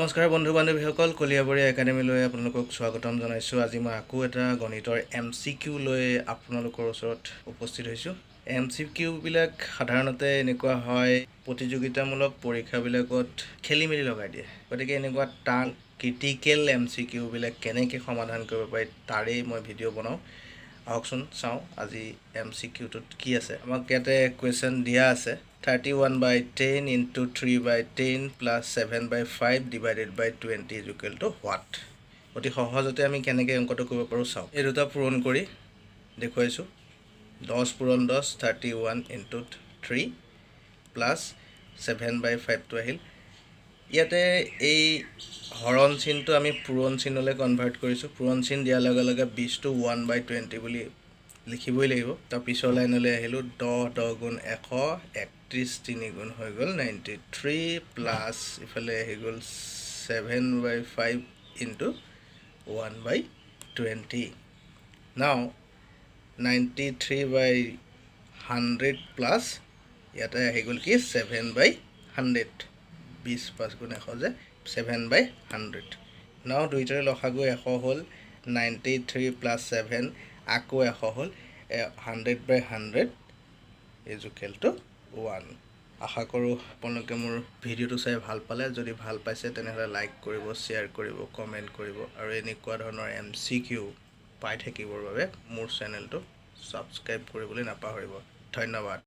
নমস্কাৰ বন্ধু বান্ধৱীসকল, কলিয়াবৰী একাডেমীলৈ আপোনালোকক স্বাগতম জনাইছোঁ। আজি মই আকৌ এটা গণিতৰ MCQ লৈ আপোনালোকৰ ওচৰত উপস্থিত হৈছোঁ। MCQ বিলাক সাধাৰণতে এনেকুৱা হয়, প্ৰতিযোগিতামূলক পৰীক্ষাবিলাকত খেলি মেলি লগাই দিয়ে। গতিকে এনেকুৱা টান ক্ৰিটিকেল MCQ বিলাক কেনেকৈ সমাধান কৰিব পাৰি তাৰেই মই ভিডিঅ' বনাওঁ। আহকচোন চাওঁ আজি MCQটোত কি আছে। আমাক ইয়াতে কুৱেশ্যন দিয়া আছে 31/10 into 3/10 plus 7/5 divided by 20 is equal to what? অতি সহজতে আমি কেনেকৈ অংকটো কৰিব পাৰোঁ চাওঁ। এই দুটা পূৰণ কৰি দেখুৱাইছোঁ। 10 পূৰণ 10 31 into 3 plus 7/5টো আহিল। ইয়াতে এই হৰণ চিনটো আমি পূৰণ চিনলৈ কনভাৰ্ট কৰিছোঁ। পূৰণ চিন দিয়াৰ লগে লগে 20টো 1/20 বুলি লিখিবই লাগিব। তাৰ পিছৰ লাইনলৈ আহিলোঁ। 10 10 গুণ 100, 31 3 গুণ হৈ গ'ল 93 প্লাছ ইফালে আহি গ'ল 7/5 ইনটু 1/20। নাও 93/100 প্লাছ ইয়াতে আহি গ'ল কি 7/100। 20 5 গুণ 100 যে 7/100। নাও দুইটাৰে লসাগু 100 হ'ল। 93 প্লাছ 7 আকৌ 100 হ'ল। 100/100 is equal to 1। আশা কৰোঁ আপোনালোকে মোৰ ভিডিঅ'টো চাই ভাল পালে। যদি ভাল পাইছে তেনেহ'লে লাইক কৰিব, শ্বেয়াৰ কৰিব, কমেণ্ট কৰিব আৰু এনেকুৱা ধৰণৰ MCQ পাই থাকিবৰ বাবে মোৰ চেনেলটো ছাবস্ক্ৰাইব কৰিবলৈ নাপাহৰিব। ধন্যবাদ।